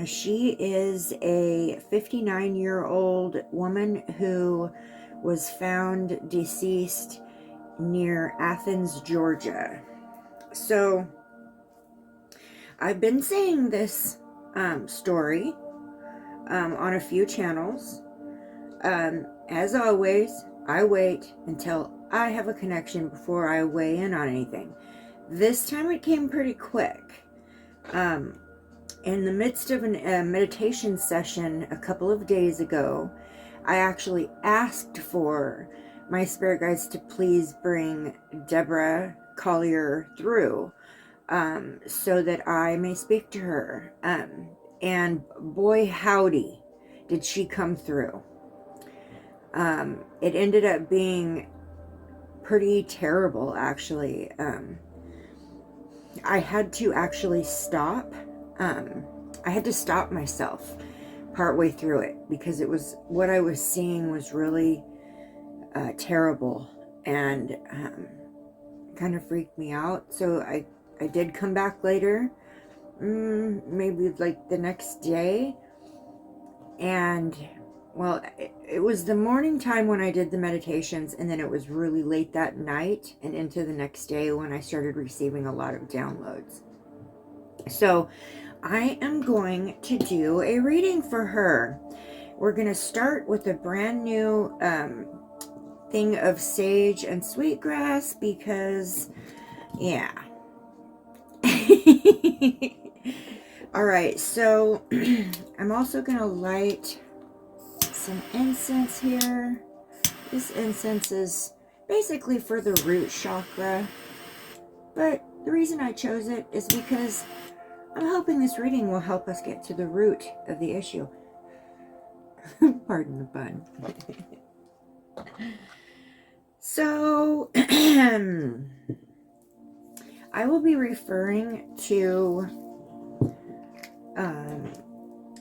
She is a 59-year-old woman who was found deceased near Athens, Georgia. So I've been saying this story on a few channels. As always, I wait until I have a connection before I weigh in on anything. This time it came pretty quick. In the midst of a meditation session a couple of days ago, I actually asked for my spirit guides to please bring Deborah Collier through so that I may speak to her. And boy, howdy, did she come through. It ended up being pretty terrible, actually. I had to actually stop. I had to stop myself partway through it because it was what I was seeing was really terrible and kind of freaked me out. So I did come back later, maybe like the next day, and well, it was the morning time when I did the meditations, and then it was really late that night and into the next day when I started receiving a lot of downloads. So I am going to do a reading for her. We're going to start with a brand new thing of sage and sweetgrass because, yeah. All right, so I'm also going to light some incense here. This incense is basically for the root chakra, but the reason I chose it is because I'm hoping this reading will help us get to the root of the issue. Pardon the pun. So, I will be referring to,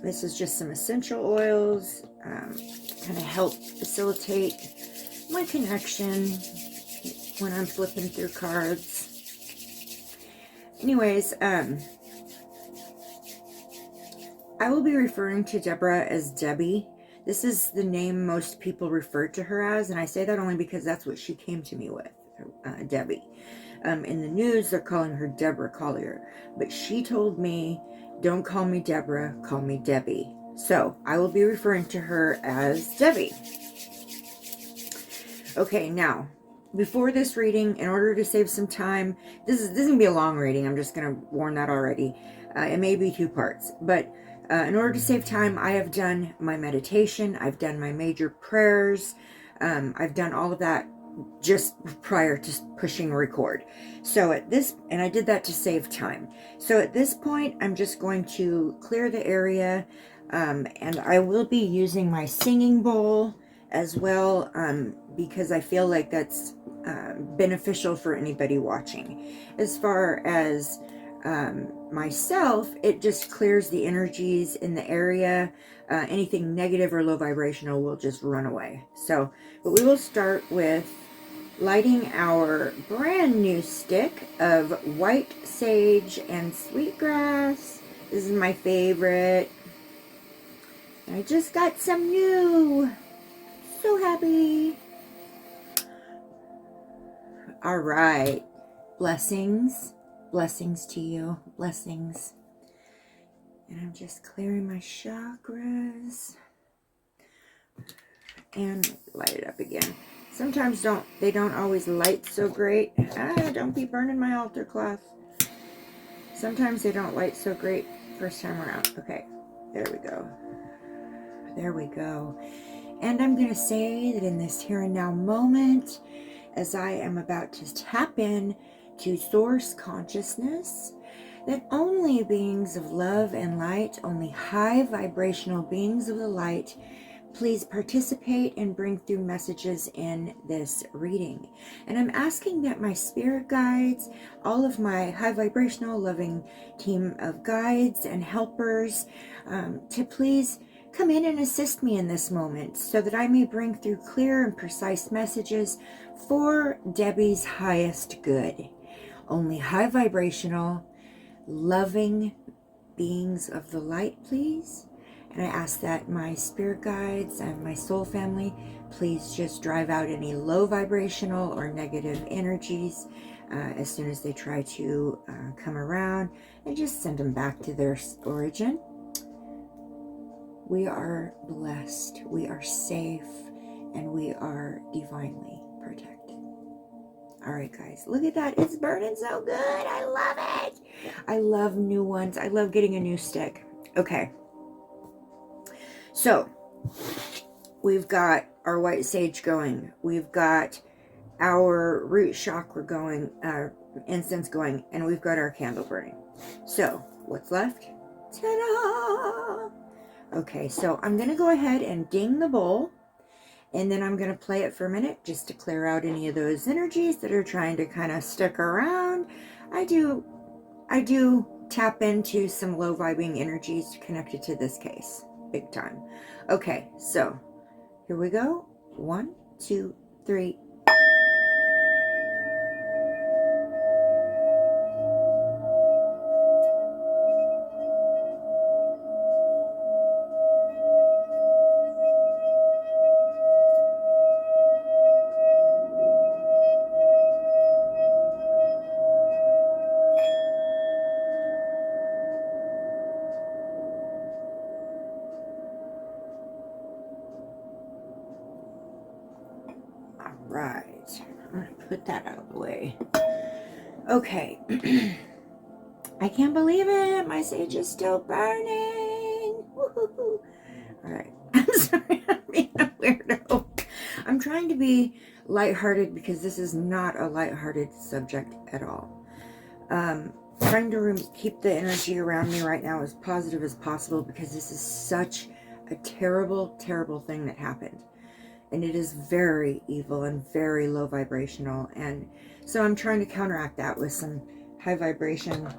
this is just some essential oils, kind of help facilitate my connection when I'm flipping through cards. Anyways, I will be referring to Deborah as Debbie. This is the name most people refer to her as, and I say that only because that's what she came to me with, Debbie. In the news, they're calling her Deborah Collier, but she told me, don't call me Deborah, call me Debbie. So I will be referring to her as Debbie. Okay, now, before this reading, in order to save some time, this is going to be a long reading, I'm just going to warn that already. It may be 2 parts, but in order to save time, I have done my meditation, I've done my major prayers, I've done all of that just prior to pushing record. So at this, and I did that to save time. So at this point, I'm just going to clear the area, and I will be using my singing bowl as well, because I feel like that's beneficial for anybody watching. As far as myself, it just clears the energies in the area. Anything negative or low vibrational will just run away. So, but we will start with lighting our brand new stick of white sage and sweetgrass. This is my favorite. I just got some new. So happy. All right. Blessings. Blessings to you. Blessings. And I'm just clearing my chakras. And light it up again. Sometimes they don't always light so great. Don't be burning my altar cloth. Sometimes they don't light so great first time around. Okay, there we go. There we go. And I'm going to say that in this here and now moment, as I am about to tap in to source consciousness, that only beings of love and light, only high vibrational beings of the light, please participate and bring through messages in this reading. And I'm asking that my spirit guides, all of my high vibrational loving team of guides and helpers, to please come in and assist me in this moment so that I may bring through clear and precise messages for Debbie's highest good. Only high vibrational, loving beings of the light, please. And I ask that my spirit guides and my soul family please just drive out any low vibrational or negative energies as soon as they try to come around, and just send them back to their origin. We are blessed, we are safe, and we are divinely protected. All right, guys, look at that. It's burning so good. I love it. I love new ones. I love getting a new stick. Okay. So, we've got our white sage going. We've got our root chakra going, incense going, and we've got our candle burning. So, what's left? Ta-da! Okay, so I'm going to go ahead and ding the bowl. And then I'm going to play it for a minute just to clear out any of those energies that are trying to kind of stick around. I do tap into some low vibing energies connected to this case. Big time. Okay, so here we go. 1, 2, 3. Right, I'm gonna put that out of the way. Okay. I can't believe it. My sage is still burning. Woo-hoo-hoo. All right. I'm sorry, I'm being a weirdo. I'm trying to be lighthearted because this is not a lighthearted subject at all. Trying to keep the energy around me right now as positive as possible because this is such a terrible, terrible thing that happened. And it is very evil and very low vibrational. And so I'm trying to counteract that with some high vibration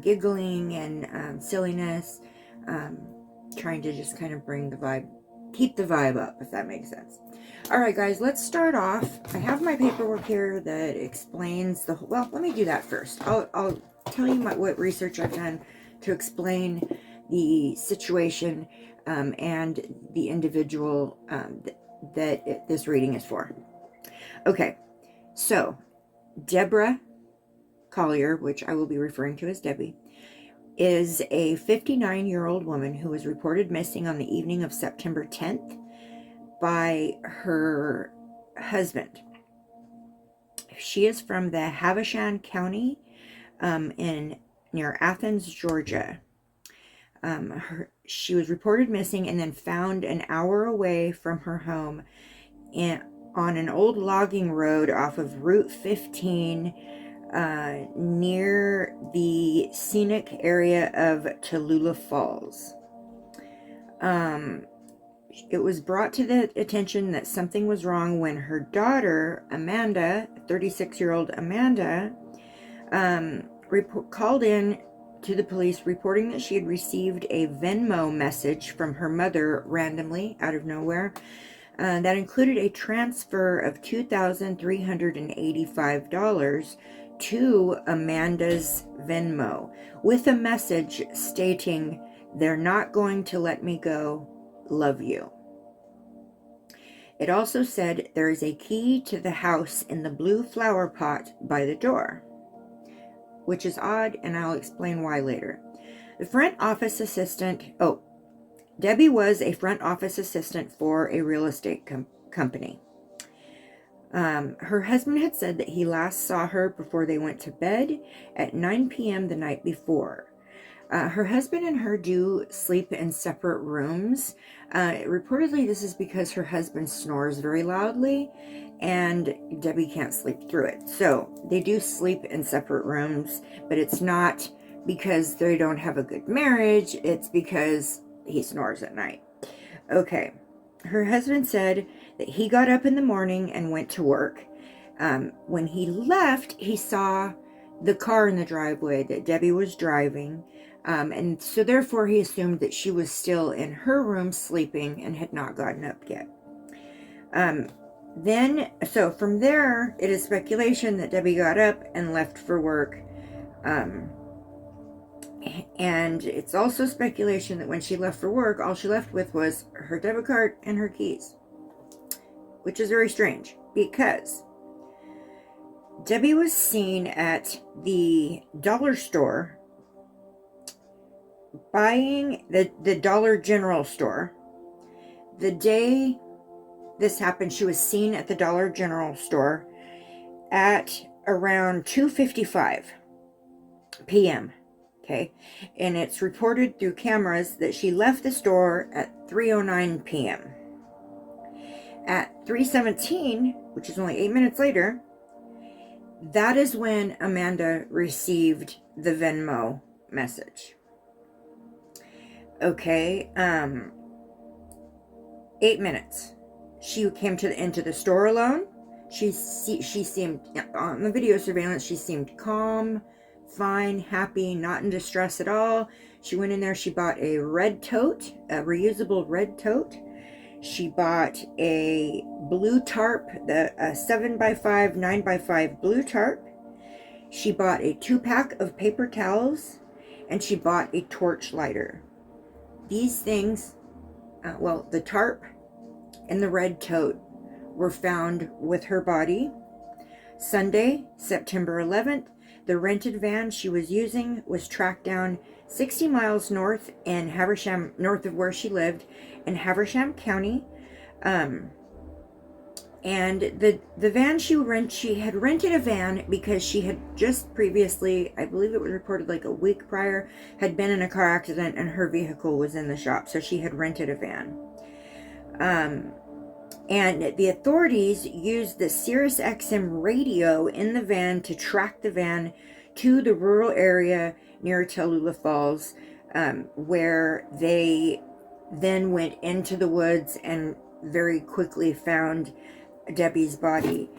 giggling and silliness. Trying to just kind of bring the vibe, keep the vibe up, if that makes sense. All right, guys, let's start off. I have my paperwork here that explains the, well, let me do that first. I'll tell you what research I've done to explain the situation and the individual that this reading is for. Okay, so Deborah Collier, which I will be referring to as Debbie, is a 59-year-old woman who was reported missing on the evening of September 10th by her husband. She is from the Havashan County near Athens, Georgia. She was reported missing and then found an hour away from her home on an old logging road off of Route 15 near the scenic area of Tallulah Falls. It was brought to the attention that something was wrong when her daughter, Amanda, 36-year-old Amanda, called in to the police reporting that she had received a Venmo message from her mother randomly out of nowhere that included a transfer of $2,385 to Amanda's Venmo with a message stating, "They're not going to let me go. Love you." It also said there is a key to the house in the blue flower pot by the door, which is odd, and I'll explain why later. The front office assistant, Debbie was a front office assistant for a real estate company. Her husband had said that he last saw her before they went to bed at 9 p.m. the night before. Her husband and her do sleep in separate rooms. Reportedly, this is because her husband snores very loudly and Debbie can't sleep through it. So they do sleep in separate rooms, but it's not because they don't have a good marriage. It's because he snores at night. Okay. Her husband said that he got up in the morning and went to work. When he left, he saw the car in the driveway that Debbie was driving. And so therefore he assumed that she was still in her room sleeping and had not gotten up yet. So from there, it is speculation that Debbie got up and left for work. And it's also speculation that when she left for work, all she left with was her debit card and her keys, which is very strange because Debbie was seen at the dollar store buying the Dollar General store. The day this happened, she was seen at the Dollar General store at around 2:55 p.m. Okay, and it's reported through cameras that she left the store at 3:09 p.m. At 3:17, which is only 8 minutes later, that is when Amanda received the Venmo message. Okay, 8 minutes. She came into the store alone. She seemed, on the video surveillance, she seemed calm, fine, happy, not in distress at all. She went in there, she bought a red tote, a reusable red tote. She bought a blue tarp, a 7x5, 9x5 blue tarp. She bought a 2-pack of paper towels, and she bought a torch lighter. These things, the tarp and the red tote were found with her body. Sunday, September 11th, the rented van she was using was tracked down 60 miles north in Haversham, north of where she lived, in Haversham County. And the van she had rented a van because she had just previously, I believe it was reported like a week prior, had been in a car accident and her vehicle was in the shop. So she had rented a van. And the authorities used the Sirius XM radio in the van to track the van to the rural area near Tallulah Falls, where they then went into the woods and very quickly found Debbie's body.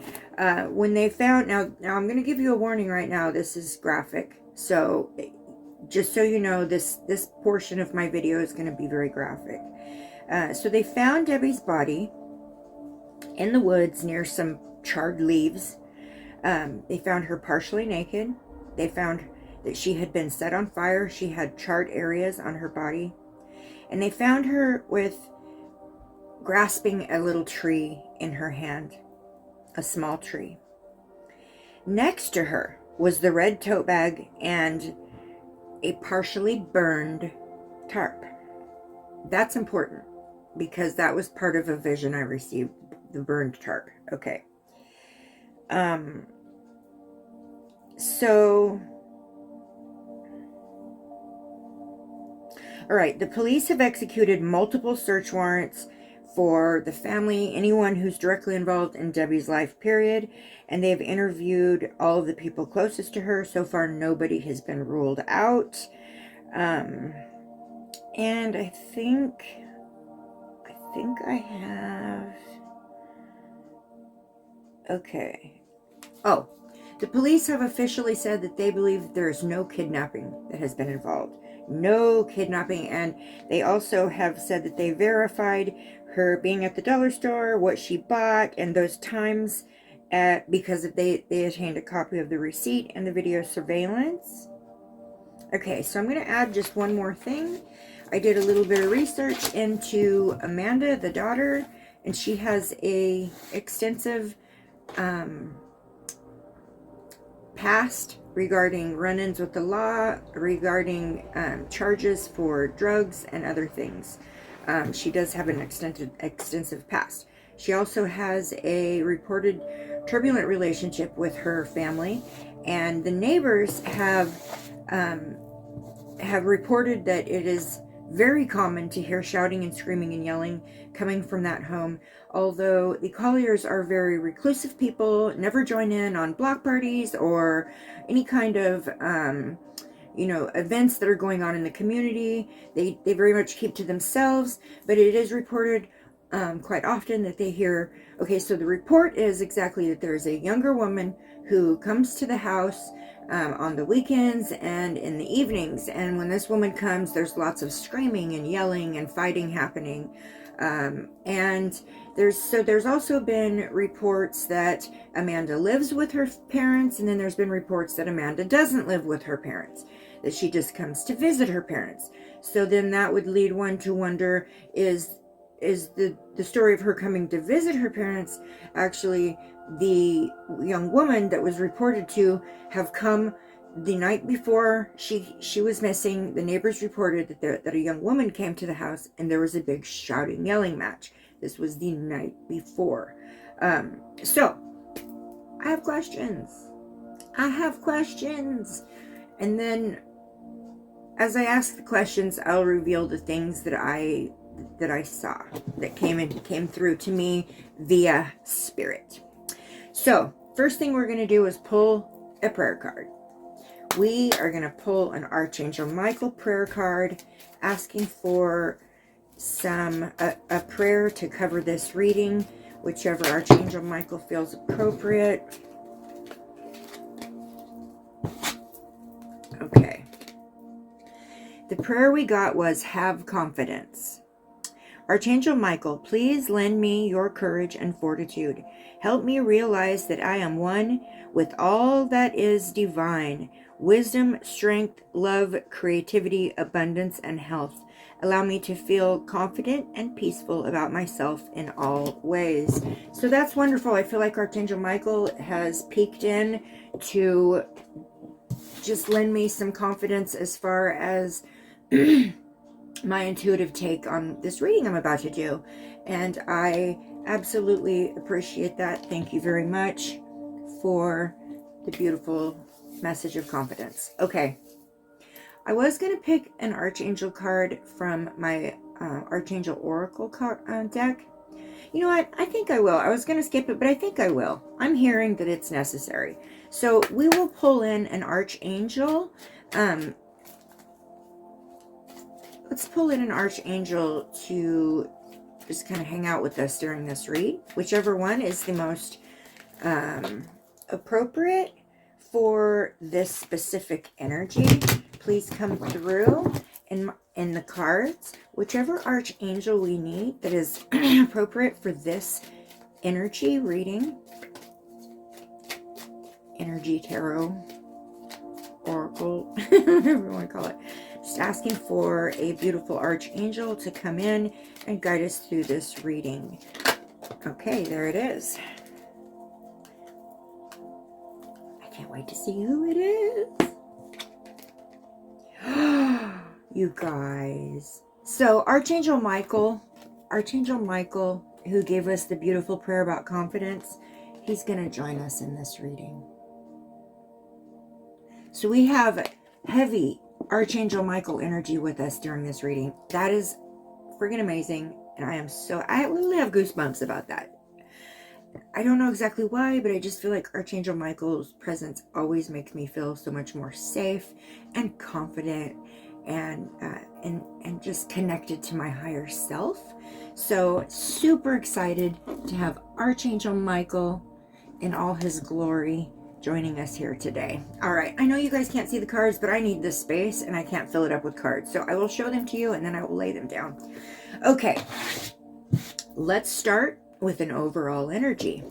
When they found, now I'm going to give you a warning right now. This is graphic, so just so you know, this portion of my video is going to be very graphic. So they found Debbie's body in the woods near some charred leaves. They found her partially naked. They found that she had been set on fire. She had charred areas on her body. And they found her grasping a little tree in her hand, a small tree. Next to her was the red tote bag and a partially burned tarp. That's important because that was part of a vision I received, the burned tarp. Okay. All right, the police have executed multiple search warrants for the family, anyone who's directly involved in Debbie's life, period. And they've interviewed all of the people closest to her. So far, nobody has been ruled out. And I think I have... Okay. Oh, the police have officially said that they believe there is no kidnapping that has been involved. No kidnapping. And they also have said that they verified her being at the dollar store, what she bought, and those times because they obtained a copy of the receipt and the video surveillance. Okay, so I'm going to add just one more thing. I did a little bit of research into Amanda, the daughter, and she has a extensive past regarding run-ins with the law, regarding charges for drugs and other things. She does have an extensive past. She also has a reported turbulent relationship with her family, and the neighbors have reported that it is very common to hear shouting and screaming and yelling coming from that home. Although the Colliers are very reclusive people, never join in on block parties or any kind of events that are going on in the community. They very much keep to themselves, but it is reported quite often that they hear, okay, so the report is exactly that there's a younger woman who comes to the house on the weekends and in the evenings, and when this woman comes, there's lots of screaming and yelling and fighting happening. And there's also been reports that Amanda lives with her parents, and then there's been reports that Amanda doesn't live with her parents. that she just comes to visit her parents. So then that would lead one to wonder, is the story of her coming to visit her parents actually the young woman that was reported to have come the night before she was missing? The neighbors reported that a young woman came to the house and there was a big shouting, yelling match. This was the night before. So I have questions. And then as I ask the questions, I'll reveal the things that I saw that came through to me via spirit. So first thing we're going to do is pull a prayer card. We are going to pull an Archangel Michael prayer card, asking for a prayer to cover this reading, whichever Archangel Michael feels appropriate. Okay. The prayer we got was, have confidence. Archangel Michael, please lend me your courage and fortitude. Help me realize that I am one with all that is divine. Wisdom, strength, love, creativity, abundance, and health. Allow me to feel confident and peaceful about myself in all ways. So that's wonderful. I feel like Archangel Michael has peeked in to just lend me some confidence as far as my intuitive take on this reading I'm about to do. And I absolutely appreciate that. Thank you very much for the beautiful message of confidence. Okay. I was going to pick an Archangel card from my Archangel Oracle deck. You know what? I think I will. I was going to skip it, but I think I will. I'm hearing that it's necessary. So we will pull in an Archangel. Let's pull in an Archangel to just kind of hang out with us during this read. Whichever one is the most appropriate for this specific energy, please come through in the cards. Whichever Archangel we need that is appropriate for this energy reading. Energy Tarot Oracle, whatever you want to call it. Just asking for a beautiful Archangel to come in and guide us through this reading. Okay, there it is. I can't wait to see who it is. You guys. So Archangel Michael, who gave us the beautiful prayer about confidence, he's going to join us in this reading. So we have heavy Archangel Michael energy with us during this reading. That is friggin' amazing. And I literally have goosebumps about that. I don't know exactly why, but I just feel like Archangel Michael's presence always makes me feel so much more safe and confident and just connected to my higher self. So super excited to have Archangel Michael in all his glory joining us here today. All right, I know you guys can't see the cards, but I need this space and I can't fill it up with cards. So I will show them to you and then I will lay them down. Okay, let's start with an overall energy.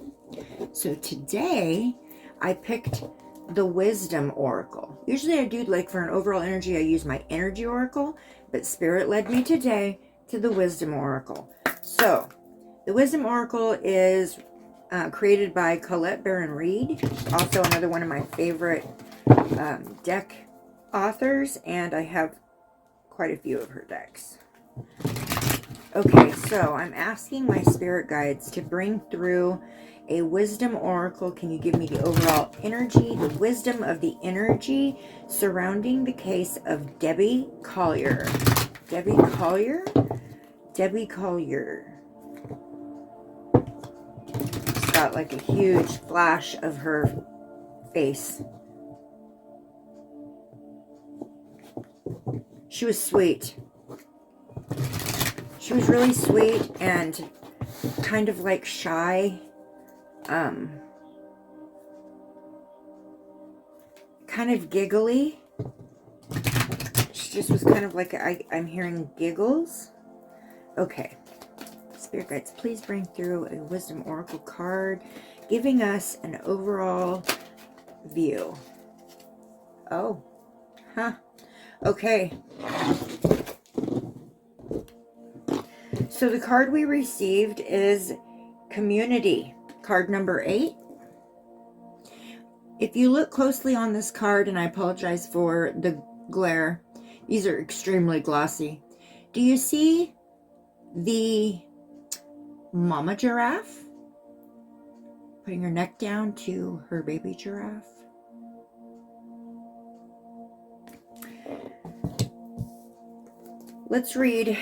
So today I picked the Wisdom Oracle. Usually I do, like, for an overall energy, I use my Energy Oracle, but Spirit led me today to the Wisdom Oracle. So the Wisdom Oracle is created by Colette Baron Reed, also another one of my favorite deck authors, and I have quite a few of her decks. Okay, so I'm asking my spirit guides to bring through a Wisdom Oracle. Can you give me the overall energy, the wisdom of the energy surrounding the case of Debbie Collier? Debbie Collier? Debbie Collier. She's got like a huge flash of her face. She was sweet. She was really sweet and kind of like shy. Kind of giggly. She just was kind of like, I'm hearing giggles. Okay. Spirit guides, please bring through a Wisdom Oracle card, giving us an overall view. Oh. Huh. Okay. So the card we received is Community, card number 8. If you look closely on this card, and I apologize for the glare, these are extremely glossy. Do you see the mama giraffe putting her neck down to her baby giraffe? Let's read.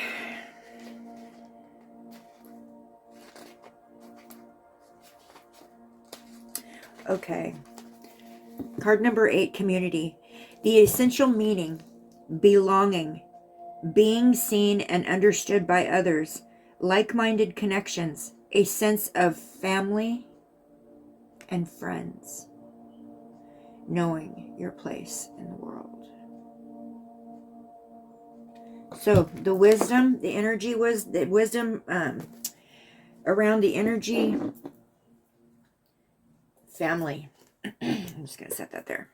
Okay. Card number 8, Community. The essential meaning, belonging, being seen and understood by others, like-minded connections, a sense of family and friends, knowing your place in the world. So the wisdom, the energy was the wisdom around the energy, family. I'm just going to set that there.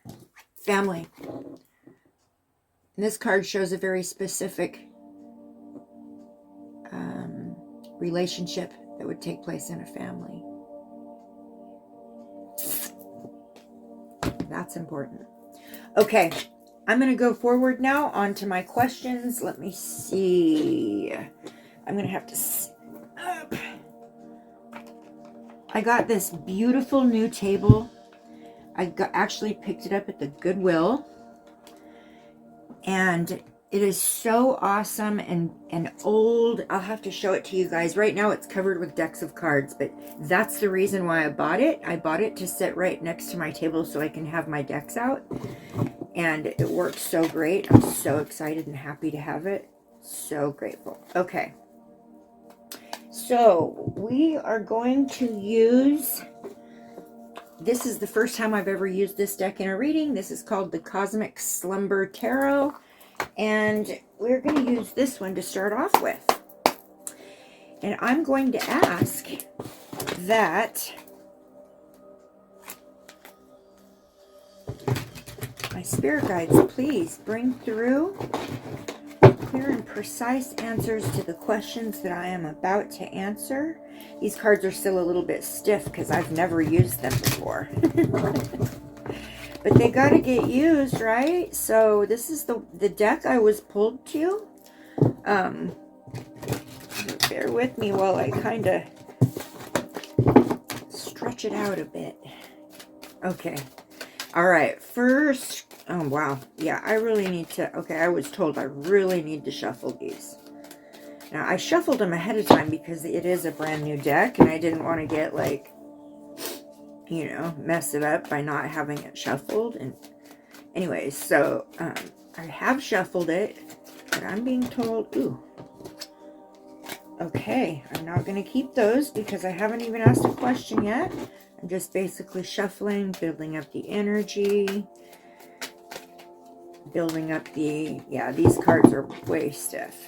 Family. And this card shows a very specific relationship that would take place in a family. That's important. Okay, I'm going to go forward now on to my questions. Let me see. I'm going to have to sit up. I got this beautiful new table. I actually picked it up at the Goodwill. And it is so awesome and old. I'll have to show it to you guys. Right now it's covered with decks of cards, but that's the reason why I bought it. I bought it to sit right next to my table so I can have my decks out. And it works so great. I'm so excited and happy to have it. So grateful. Okay. So we are going to use, this is the first time I've ever used this deck in a reading. This is called the Cosmic Slumber Tarot. And we're going to use this one to start off with. And I'm going to ask that my spirit guides please bring through clear and precise answers to the questions that I am about to answer. These cards are still a little bit stiff because I've never used them before. But they got to get used, right? So this is the deck I was pulled to. Bear with me while I kind of stretch it out a bit. Okay. All right. First, oh, wow. Yeah, I really need to, okay, I was told I really need to shuffle these. Now, I shuffled them ahead of time because it is a brand new deck, and I didn't want to get, like, you know, mess it up by not having it shuffled. And anyways, so I have shuffled it, but I'm being told, ooh, okay, I'm not going to keep those because I haven't even asked a question yet. I'm just basically shuffling, building up the energy, building up the, yeah, these cards are way stiff.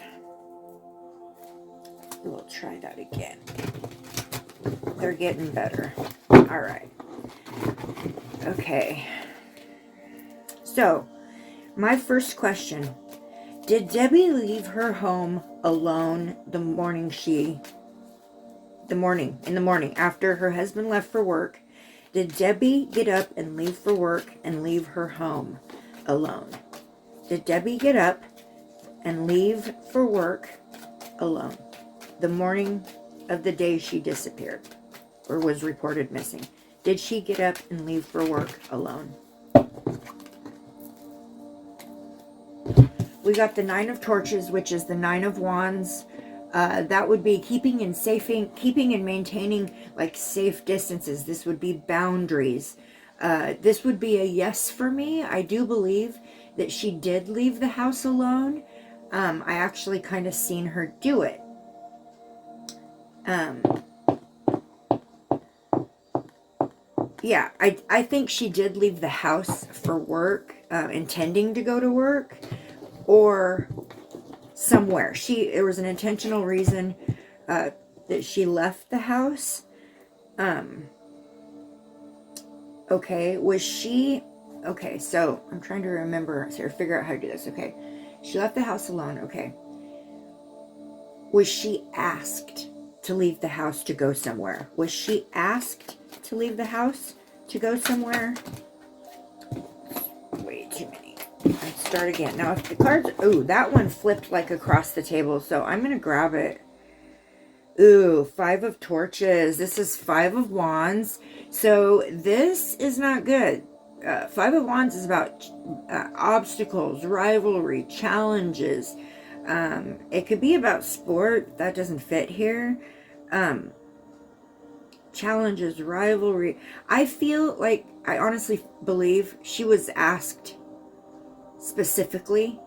We'll try that again. They're getting better. All right. Okay. So, my first question. Did Debbie leave her home alone in the morning after her husband left for work? Did Debbie get up and leave for work and leave her home alone? Did Debbie get up and leave for work alone the morning of the day she disappeared or was reported missing? Did she get up and leave for work alone? We got the Nine of Torches, which is the Nine of Wands. That would be keeping and maintaining like safe distances. This would be boundaries. This would be a yes for me. I do believe that she did leave the house alone. I actually kind of seen her do it. Yeah, I think she did leave the house for work, intending to go to work or somewhere. There was an intentional reason that she left the house. Okay, was she Okay, so I'm trying to remember, or figure out how to do this. Okay, she left the house alone. Okay. Was she asked to leave the house to go somewhere? Was she asked to leave the house to go somewhere? Way too many. Let's start again. Now, if the cards... Ooh, that one flipped like across the table, so I'm going to grab it. Ooh, 5 of Torches. This is 5 of Wands. So this is not good. 5 of Wands is about obstacles, rivalry, challenges. It could be about sport. That doesn't fit here. Challenges, rivalry. I feel like, I honestly believe she was asked specifically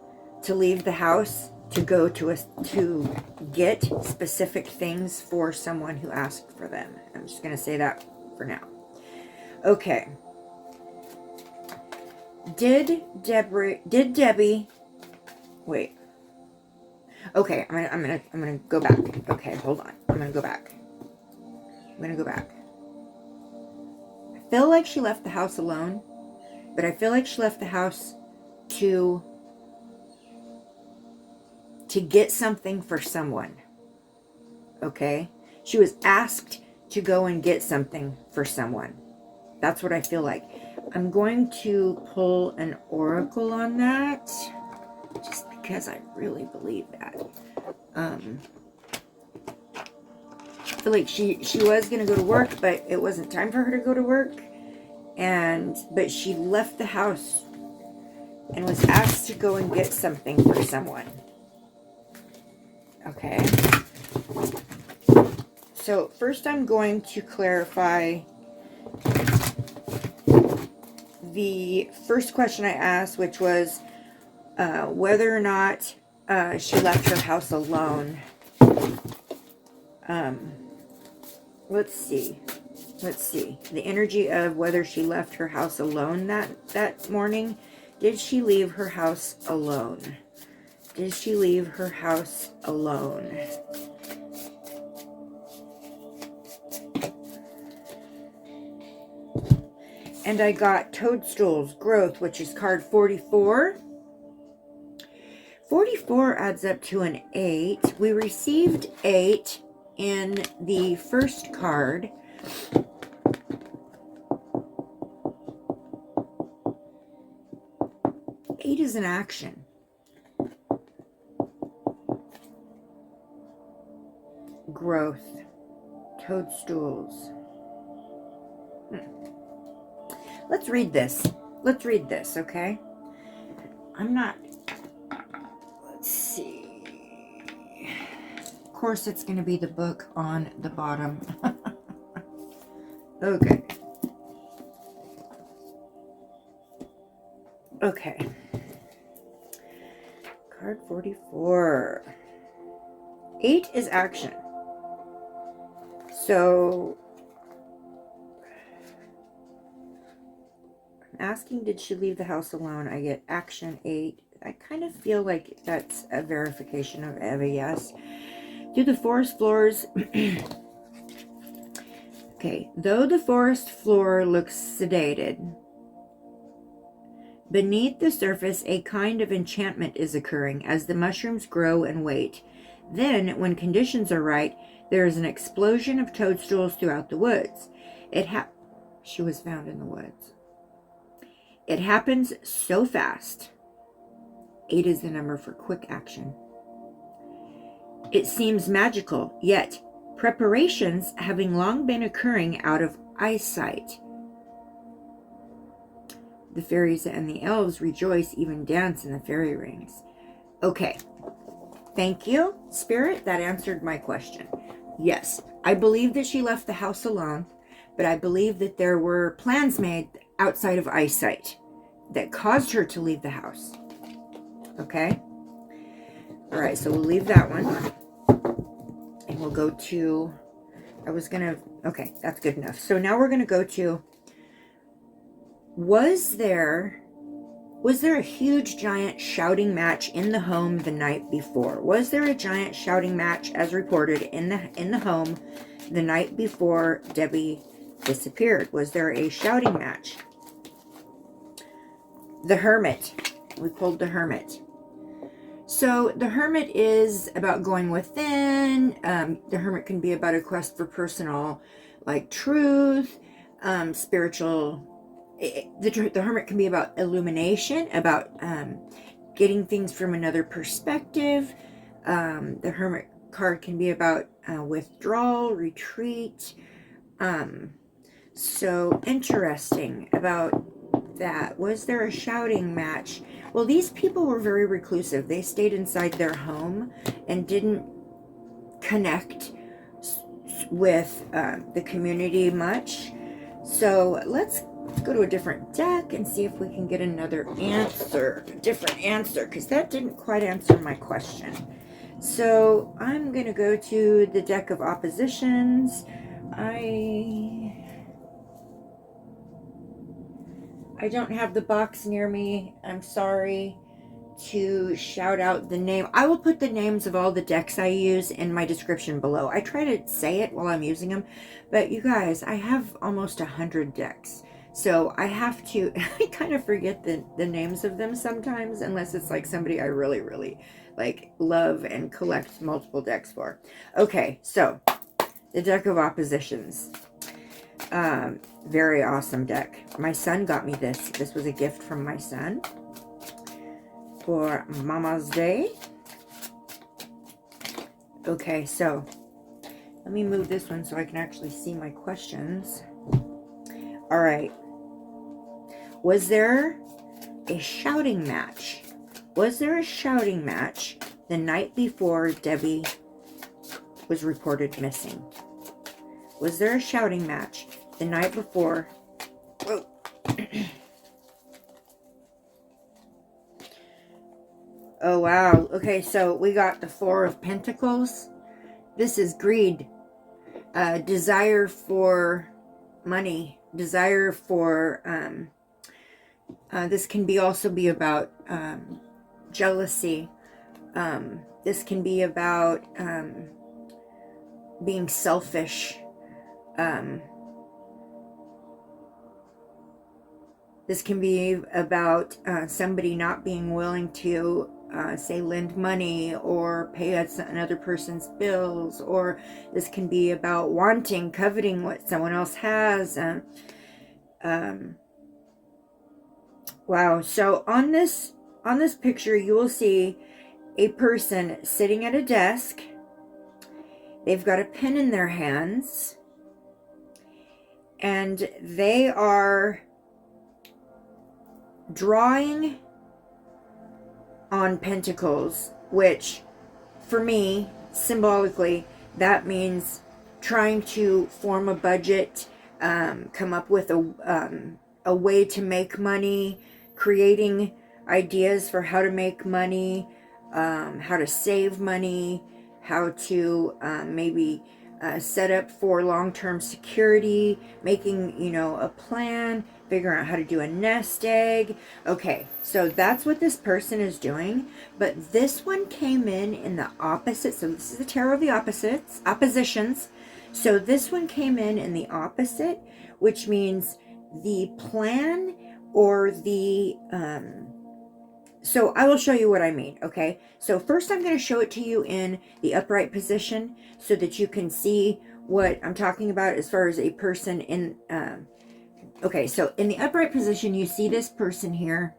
to leave the house to go to get specific things for someone who asked for them. I'm just going to say that for now. Okay. Did Debbie, wait. Okay, I'm gonna go back. Okay, hold on. I'm gonna go back. I feel like she left the house alone, but I feel like she left the house to get something for someone. Okay? She was asked to go and get something for someone. That's what I feel like. I'm going to pull an oracle on that, just because I really believe that. I feel like she was going to go to work, but it wasn't time for her to go to work. But she left the house and was asked to go and get something for someone. Okay. So first I'm going to clarify the first question I asked, which was whether or not she left her house alone. Let's see. The energy of whether she left her house alone that morning. Did she leave her house alone? Did she leave her house alone? And I got toadstools, growth, which is card 44. 44 adds up to an 8. We received 8 in the first card. Eight is an action. Growth. Toadstools. Let's read this. Okay? Let's see. Of course, it's going to be the book on the bottom. Okay. Okay. Card 44. 8 is action. So, I'm asking, did she leave the house alone? I get action 8. I kind of feel like that's a verification of a yes. Do the forest floors... Okay, though the forest floor looks sedated, beneath the surface a kind of enchantment is occurring as the mushrooms grow and wait. Then, when conditions are right, there is an explosion of toadstools throughout the woods. She was found in the woods. It happens so fast. 8 is the number for quick action. It seems magical, yet preparations having long been occurring out of eyesight. The fairies and the elves rejoice, even dance in the fairy rings. Okay. Thank you, Spirit. That answered my question. Yes, I believe that she left the house alone, but I believe that there were plans made outside of eyesight that caused her to leave the house. Okay? All right, so we'll leave that one. And we'll go to... Okay, that's good enough. So now we're going to go to... Was there a huge giant shouting match in the home the night before? Was there a giant shouting match as reported in the home the night before Debbie disappeared? Was there a shouting match? the Hermit. We pulled the Hermit. So the Hermit is about going within. The Hermit can be about a quest for personal, like, truth, spiritual. The Hermit can be about illumination, about getting things from another perspective. The Hermit card can be about withdrawal, retreat. So interesting about that. Was there a shouting match? Well, these people were very reclusive. They stayed inside their home and didn't connect with the community much. So let's go to a different deck and see if we can get another answer, a different answer, because that didn't quite answer my question. So I'm going to go to the deck of oppositions. I don't have the box near me. I'm sorry to shout out the name. I will put the names of all the decks I use in my description below. I try to say it while I'm using them, but you guys, I have almost 100 decks. So I have to, I kind of forget the names of them sometimes, unless it's like somebody I really, really like love and collect multiple decks for. Okay, so the deck of oppositions. Very awesome deck. My son got me this. This was a gift from my son for Mama's Day. Okay, so let me move this one so I can actually see my questions. All right. Was there a shouting match? Was there a shouting match the night before Debbie was reported missing? Was there a shouting match the night before? Whoa. Oh, wow. Okay, so we got the Four of Pentacles. This is greed. Desire for money. Desire for... this can also be about jealousy. This can be about being selfish. This can be about somebody not being willing to, say, lend money or pay another person's bills. Or this can be about wanting, coveting what someone else has. Wow. So on this picture, you will see a person sitting at a desk. They've got a pen in their hands. And they are drawing on pentacles, which for me, symbolically, that means trying to form a budget, come up with a way to make money, creating ideas for how to make money, how to save money, how to maybe set up for long-term security, making, a plan, figuring out how to do a nest egg. Okay, so that's what this person is doing. But this one came in the opposite. So this is the Tarot of the oppositions. So this one came in the opposite, which means the plan or the... So I will show you what I mean, okay? So first I'm going to show it to you in the upright position so that you can see what I'm talking about as far as a person in... Okay, so in the upright position, you see this person here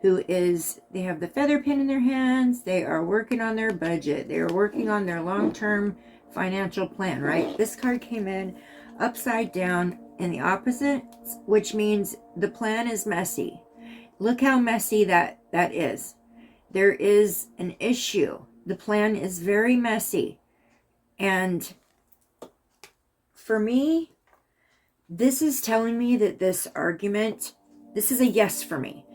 who is... They have the feather pen in their hands. They are working on their budget. They are working on their long-term financial plan, right? This card came in upside down in the opposite, which means the plan is messy. Look how messy that is. There is an issue. The plan is very messy. And for me, this is telling me that this argument, this is a yes for me.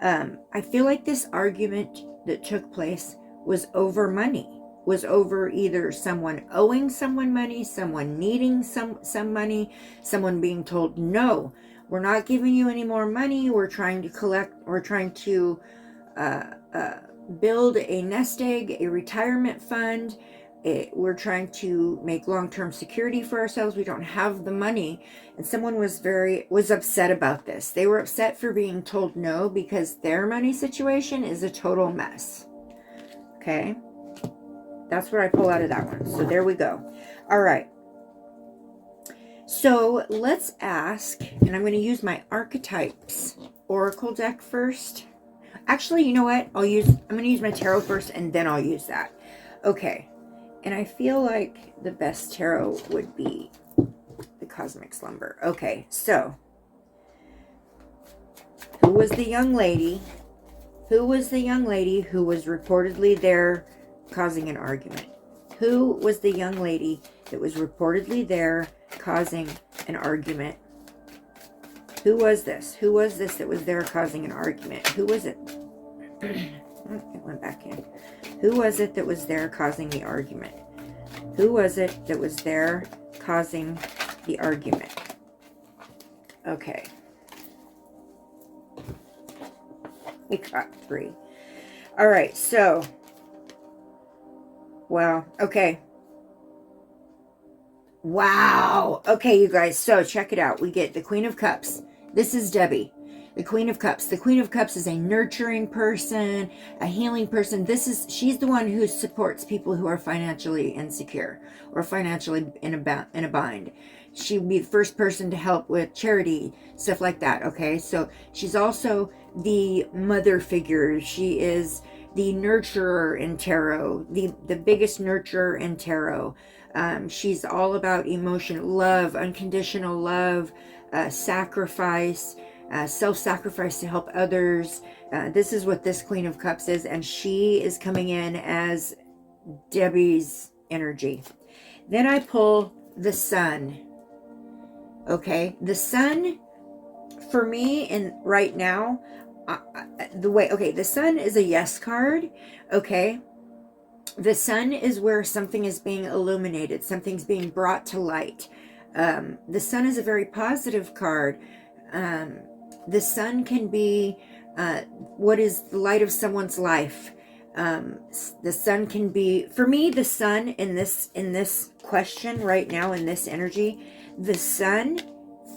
I feel like this argument that took place was over money. Was over either someone owing someone money, someone needing some money, someone being told, no, we're not giving you any more money. We're trying to collect, we're trying to build a nest egg, a retirement fund. we're trying to make long-term security for ourselves. We don't have the money. And someone was upset about this. They were upset for being told no because their money situation is a total mess. Okay. That's what I pull out of that one. So there we go. All right. So let's ask, and I'm going to use my archetypes oracle deck first. Actually, you know what? I'm going to use my tarot first and then I'll use that. Okay. And I feel like the best tarot would be the Cosmic Slumber. Okay. So who was the young lady? Who was the young lady who was reportedly there causing an argument? Who was the young lady that was reportedly there causing an argument? Who was this? Who was this that was there causing an argument? Who was it? It went back in. Who was it that was there causing the argument? Who was it that was there causing the argument? Okay. We got 3. All right, so. Wow. Okay. Wow. Okay, you guys. So check it out. We get the Queen of Cups. This is Debbie. The Queen of Cups. The Queen of Cups is a nurturing person, a healing person. She's the one who supports people who are financially insecure or financially in a bind. She would be the first person to help with charity, stuff like that. Okay. So she's also the mother figure. She is the nurturer in tarot, the biggest nurturer in tarot. She's all about emotion, love, unconditional love, sacrifice, self-sacrifice to help others. This is what this Queen of Cups is, and she is coming in as Debbie's energy. Then I pull the Sun. Okay, the Sun for me, and right now, the Sun is a yes card. Okay, the Sun is where something is being illuminated, something's being brought to light. The Sun is a very positive card. The Sun can be what is the light of someone's life. The Sun can be, for me, the Sun in this question right now, in this energy, the Sun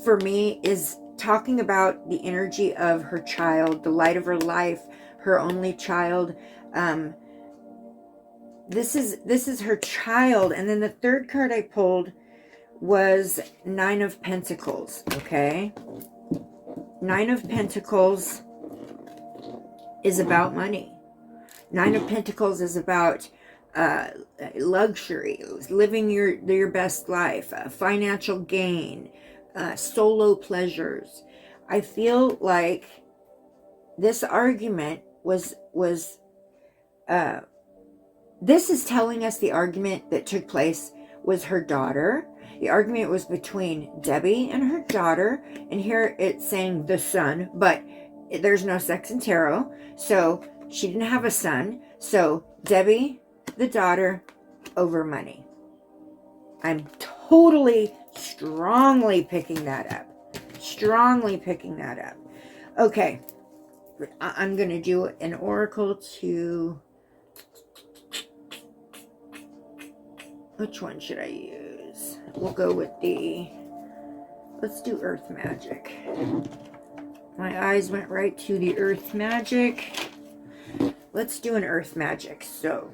for me is talking about the energy of her child, the light of her life, her only child. This is her child. And then the third card I pulled was 9 of Pentacles. Okay, 9 of Pentacles is about money. 9 of Pentacles is about luxury, living your best life, financial gain, solo pleasures. I feel like this argument was this is telling us the argument that took place was her daughter. The argument was between Debbie and her daughter, and here it's saying the son, but there's no sex in tarot, so she didn't have a son. So Debbie, the daughter, over money. I'm totally, strongly picking that up. Strongly picking that up. Okay. I'm going to do an oracle to... Which one should I use? We'll go with the... Let's do Earth Magic. My eyes went right to the Earth Magic. Let's do an Earth Magic. So,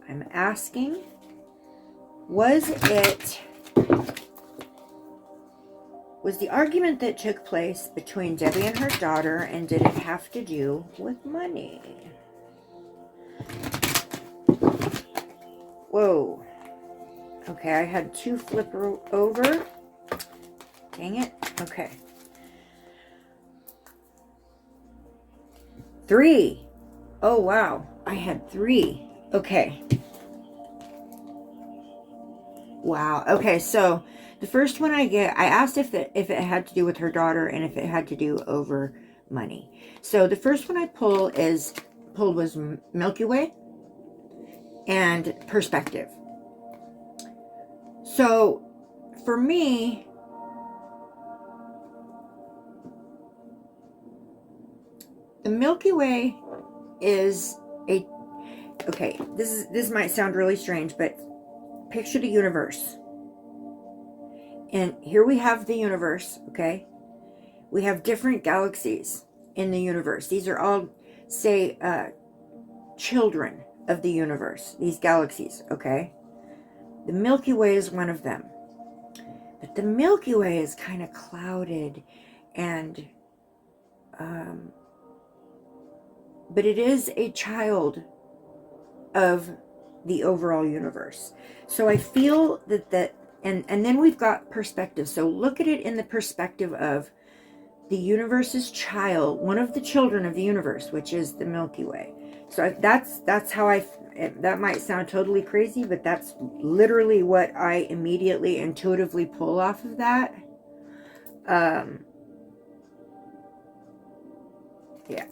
I'm asking, was the argument that took place between Debbie and her daughter, and did it have to do with money? Whoa. Okay, I had 2 flip over. Dang it. Okay. 3. Oh, wow. I had 3. Okay. Wow. Okay, so the first one I asked if it had to do with her daughter and if it had to do over money. So the first one I pulled was Milky Way and perspective. So for me, the Milky Way is Okay, this might sound really strange, but picture the universe. And here we have the universe, okay? We have different galaxies in the universe. These are all, say, children of the universe, these galaxies, okay? The Milky Way is one of them. But the Milky Way is kind of clouded, and but it is a child of the overall universe. So I feel that and then we've got perspective. So look at it in the perspective of the universe's child, one of the children of the universe, which is the Milky Way. So that's how that might sound totally crazy, but that's literally what I immediately intuitively pull off of that. Yeah.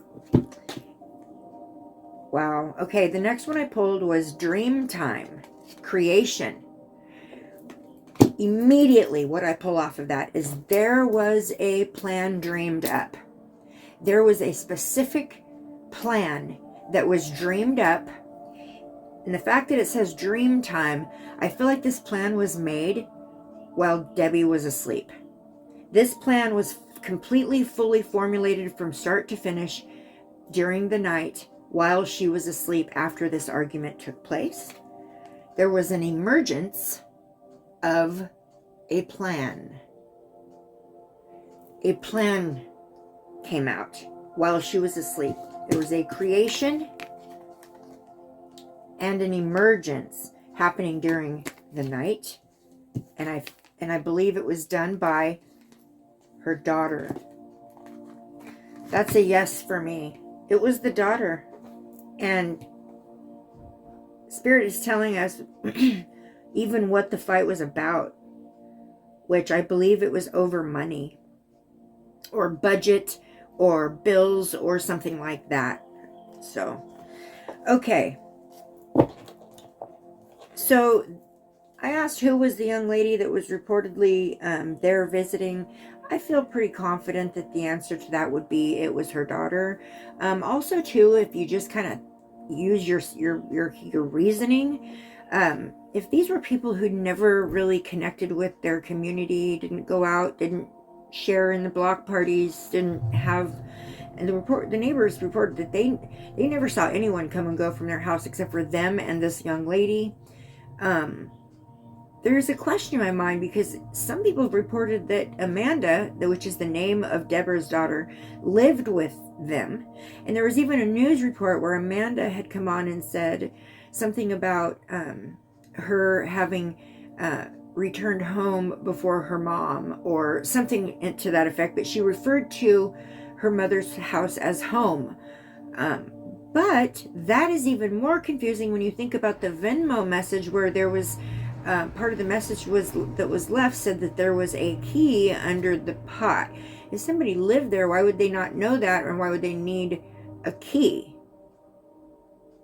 Wow. Okay, the next one I pulled was Dream Time, Creation. Immediately what I pull off of that is there was a plan dreamed up. There was a specific plan that was dreamed up. And the fact that it says dream time, I feel like this plan was made while Debbie was asleep. This plan was completely, fully formulated from start to finish during the night while she was asleep after this argument took place. There was an emergence of a plan. A plan came out while she was asleep. There was a creation and an emergence happening during the night. And I believe it was done by her daughter. That's a yes for me. It was the daughter. And Spirit is telling us even what the fight was about, which I believe it was over money or budget or bills or something like that. So, okay. So I asked who was the young lady that was reportedly there visiting. I feel pretty confident that the answer to that would be it was her daughter. Also, too, if you just kind of use your reasoning, if these were people who never really connected with their community, didn't go out, didn't share in the block parties, didn't have, and the neighbors reported that they never saw anyone come and go from their house except for them and this young lady. There's a question in my mind because some people have reported that Amanda, which is the name of Deborah's daughter, lived with them. And there was even a news report where Amanda had come on and said something about her having returned home before her mom or something to that effect. But she referred to her mother's house as home. But that is even more confusing when you think about the Venmo message where there was part of the message that was left said that there was a key under the pot. If somebody lived there, why would they not know that, or why would they need a key?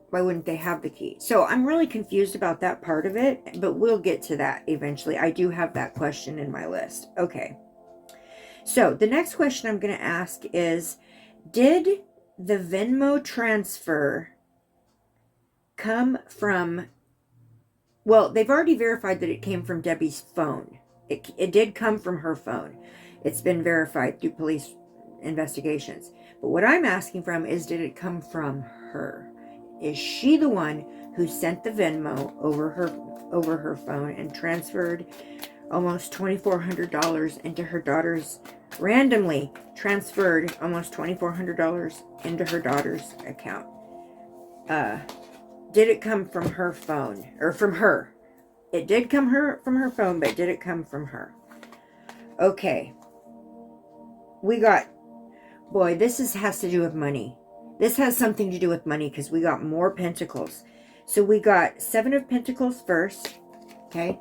Why wouldn't they have the key? So I'm really confused about that part of it, but we'll get to that eventually. I do have that question in my list. Okay. So the next question I'm going to ask is, did the Venmo transfer come from... Well, they've already verified that it came from Debbie's phone. It did come from her phone. It's been verified through police investigations. But what I'm asking from is, did it come from her? Is she the one who sent the Venmo over her phone and transferred almost $2,400 into her daughter's, randomly transferred almost $2,400 into her daughter's account? Did it come from her phone or from her? It did come from her phone, but did it come from her? Okay. We got, boy, has to do with money. This has something to do with money because we got more pentacles. So we got 7 of Pentacles first. Okay.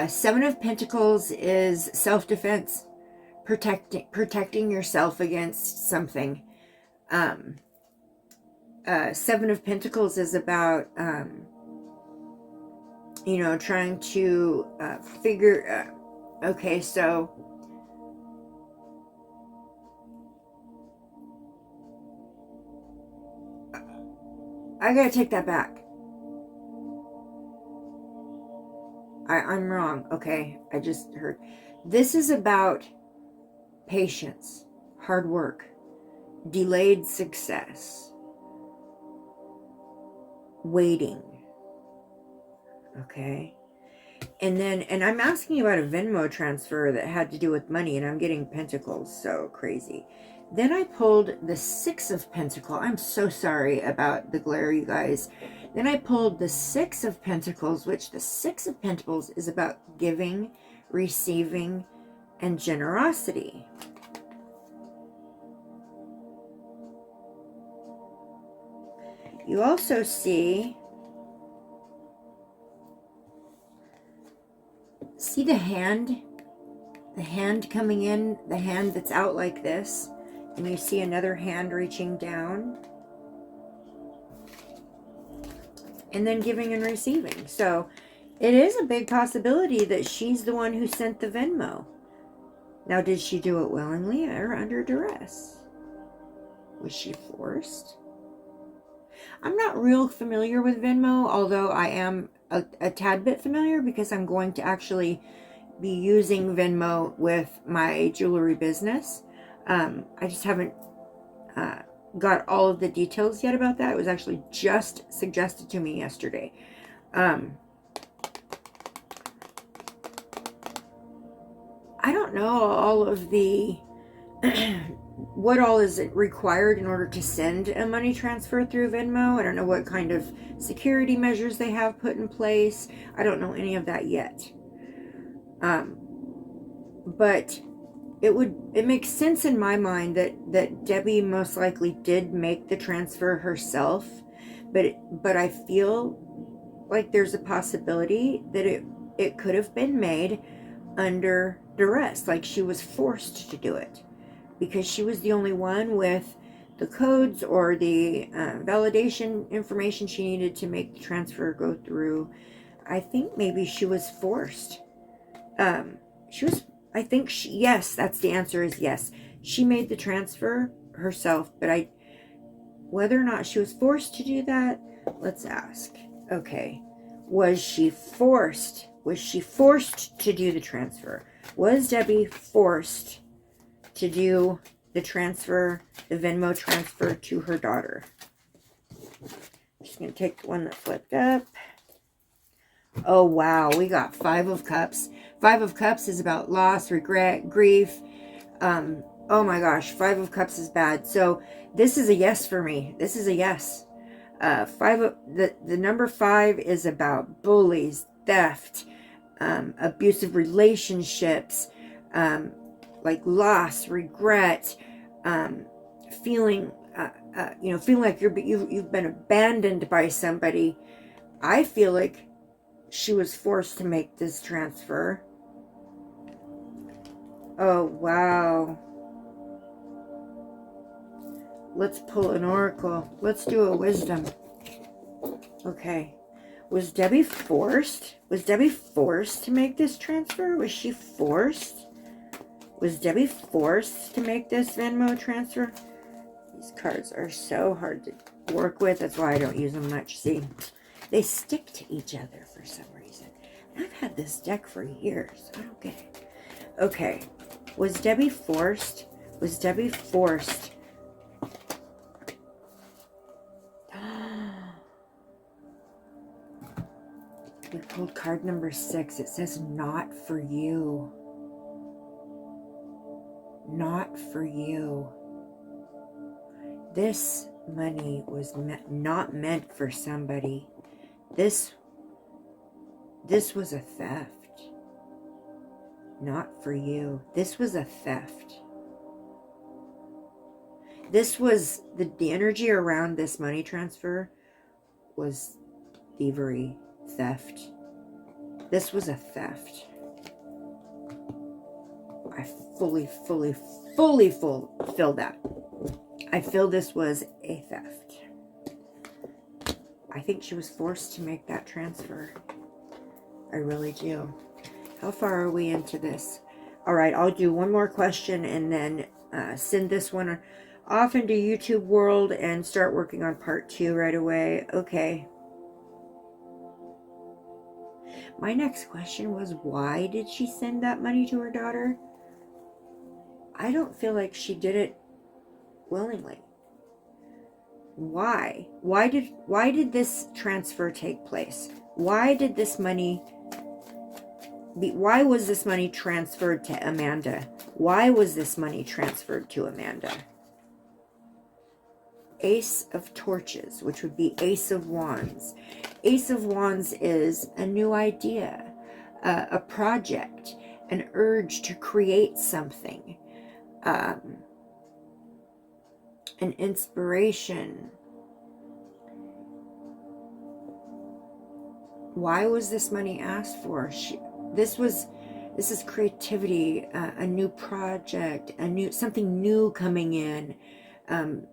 7 of Pentacles is self-defense, protecting yourself against something. 7 of Pentacles is about, trying to figure, okay, so I gotta take that back. I'm wrong. Okay, I just heard. This is about patience, hard work, delayed success, waiting. Okay. And I'm asking about a Venmo transfer that had to do with money, and I'm getting pentacles. So crazy. Then I pulled the Six of Pentacles. I'm so sorry about the glare, you guys. Then I pulled the Six of Pentacles, which the Six of Pentacles is about giving, receiving, and generosity. You also see the hand coming in, the hand that's out like this, and you see another hand reaching down, and then giving and receiving. So it is a big possibility that she's the one who sent the Venmo. Now, did she do it willingly or under duress? Was she forced? I'm not real familiar with Venmo, although I am a tad bit familiar because I'm going to actually be using Venmo with my jewelry business. I just haven't got all of the details yet about that. It was actually just suggested to me yesterday. I don't know all of the what all is required in order to send a money transfer through Venmo. I don't know what kind of security measures they have put in place. I don't know any of that yet. But it makes sense in my mind that Debbie most likely did make the transfer herself, but I feel like there's a possibility that it could have been made under duress, like she was forced to do it because she was the only one with the codes or the validation information she needed to make the transfer go through. I think maybe she was forced. Yes, that's the answer is yes. She made the transfer herself, but whether or not she was forced to do that, let's ask. Okay. Was she forced? Was she forced to do the transfer? Was Debbie forced to do the transfer, the Venmo transfer to her daughter? I'm just going to take the one that flipped up. Oh, wow. We got Five of Cups. Five of Cups is about loss, regret, grief. Oh my gosh. Five of Cups is bad. So this is a yes for me. This is a yes. The number 5 is about bullies, theft, abusive relationships, like loss, regret, feeling like you've been abandoned by somebody. I feel like she was forced to make this transfer. Oh, wow. Let's pull an oracle. Let's do a wisdom. Okay. Was Debbie forced? Was Debbie forced to make this transfer? Was she forced? Was Debbie forced to make this Venmo transfer? These cards are so hard to work with. That's why I don't use them much. See, they stick to each other for some reason. And I've had this deck for years. I don't get it. Okay. Was Debbie forced? Was Debbie forced? We pulled card number 6. It says not for you. Not for you. This money was not meant for somebody. This was a theft. Not for you. This was a theft. This was the energy around this money transfer was thievery, theft. This was a theft. I fully feel that. I feel this was a theft. I think she was forced to make that transfer. I really do. How far are we into this? All right, I'll do one more question and then send this one. off into YouTube world and start working on part 2 right away. Okay. My next question was, why did she send that money to her daughter? I don't feel like she did it willingly. Why? Why did this transfer take place? Why did this money why was this money transferred to Amanda? Why was this money transferred to Amanda? Ace of Torches, which would be Ace of Wands. Ace of Wands is a new idea, a project, an urge to create something, an inspiration. Why was this money asked for? This is creativity, a new project, something new coming in, an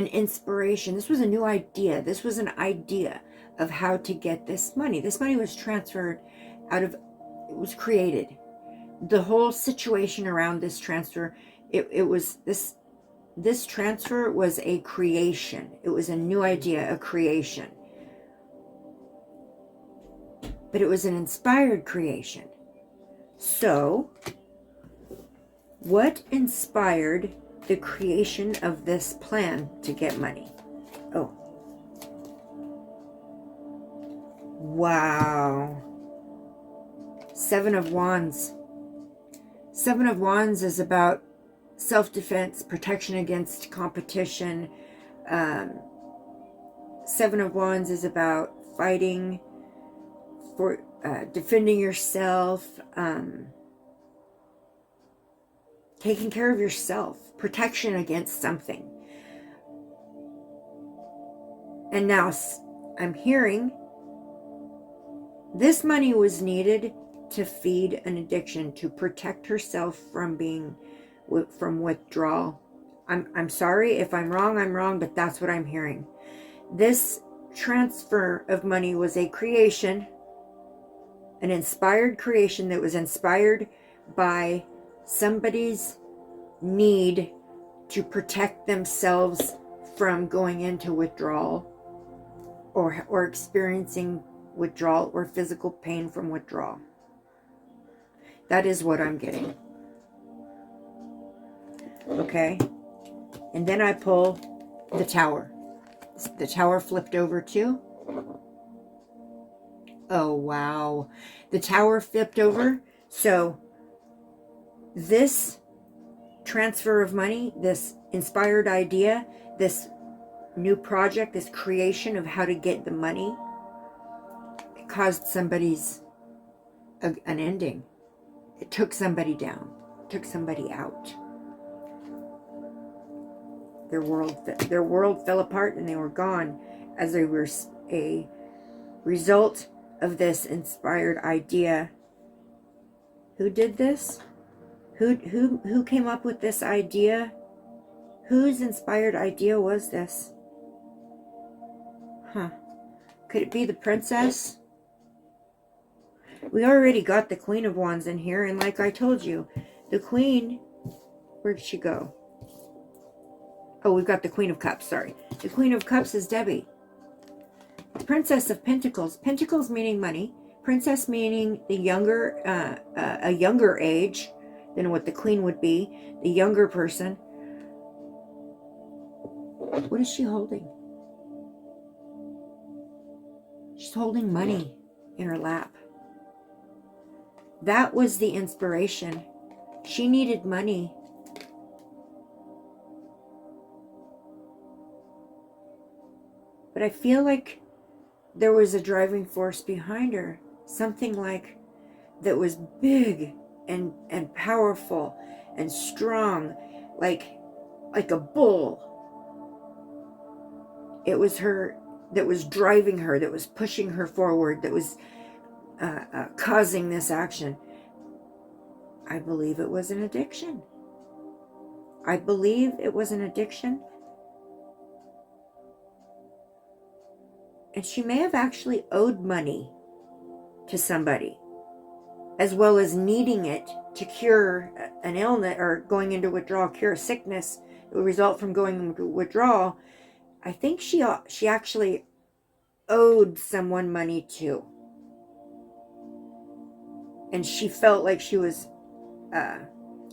inspiration. This was a new idea. This was an idea of how to get this money. This money was transferred it was created. The whole situation around this transfer, this transfer was a creation. It was a new idea, a creation. But it was an inspired creation. So, what inspired the creation of this plan to get money? Oh. Wow. 7 of Wands. 7 of Wands is about self-defense, protection against competition. 7 of Wands is about fighting for defending yourself, taking care of yourself, protection against something. And now I'm hearing this money was needed to feed an addiction, to protect herself from withdrawal. I'm sorry if I'm wrong, but that's what I'm hearing. This transfer of money was a creation, an inspired creation that was inspired by somebody's need to protect themselves from going into withdrawal or experiencing withdrawal or physical pain from withdrawal. That is what I'm getting. Okay. And then I pull the Tower. The Tower flipped over too. Oh, wow. The Tower flipped over. So this transfer of money, this inspired idea, this new project, this creation of how to get the money, it caused somebody's an ending. It took somebody down, took somebody out. Their world fell apart and they were gone as they were a result of this inspired idea. Who did this? Who came up with this idea? Whose inspired idea was this? Huh. Could it be the princess? We already got the Queen of Wands in here, and like I told you, the Queen, where'd she go? Oh, we've got the Queen of Cups, sorry. The Queen of Cups is Debbie. Princess of Pentacles. Pentacles meaning money. Princess meaning the younger, a younger age than what the Queen would be. The younger person. What is she holding? She's holding money in her lap. That was the inspiration. She needed money. But I feel like there was a driving force behind her. Something like that was big and powerful and strong, like a bull. It was her that was driving her, that was pushing her forward, that was causing this action. I believe it was an addiction. I believe it was an addiction. And she may have actually owed money to somebody, as well as needing it to cure an illness or going into withdrawal, cure a sickness. result from going into withdrawal, I think she actually owed someone money too. And she felt like she was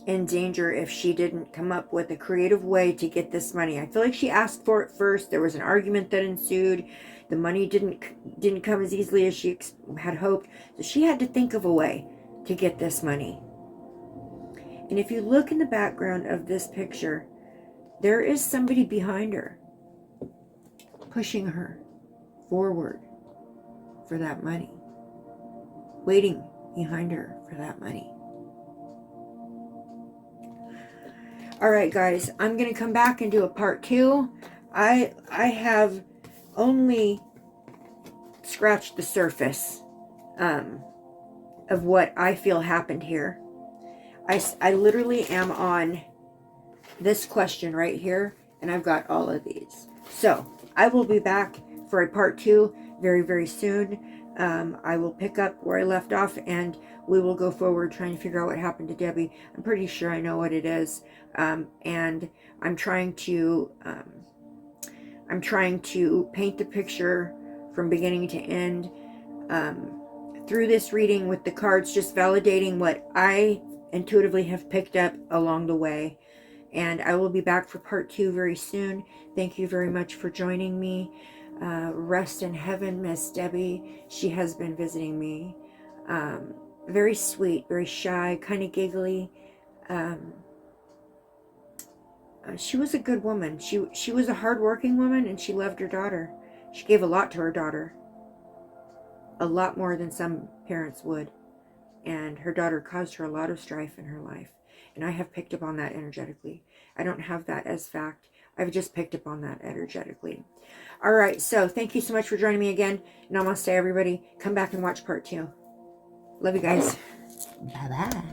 in danger if she didn't come up with a creative way to get this money. I feel like she asked for it first. There was an argument that ensued. The money didn't come as easily as she had hoped. So she had to think of a way to get this money. And if you look in the background of this picture, there is somebody behind her, pushing her forward for that money, waiting behind her for that money. All right, guys, I'm going to come back and do a part 2. I have only scratched the surface of what I feel happened here. I literally am on this question right here, and I've got all of these. So I will be back for a part 2 very, very soon. I will pick up where I left off, and we will go forward trying to figure out what happened to Debbie. I'm pretty sure I know what it is, and I'm trying to paint the picture from beginning to end through this reading with the cards, just validating what I intuitively have picked up along the way. And I will be back for part 2 very soon. Thank you very much for joining me. Rest in heaven, Miss Debbie. She has been visiting me. Very sweet, very shy, kind of giggly. She was a good woman. She was a hardworking woman, and she loved her daughter. She gave a lot to her daughter. A lot more than some parents would. And her daughter caused her a lot of strife in her life. And I have picked up on that energetically. I don't have that as fact. I've just picked up on that energetically. All right, so thank you so much for joining me again. Namaste, everybody. Come back and watch part 2. Love you guys. Bye-bye.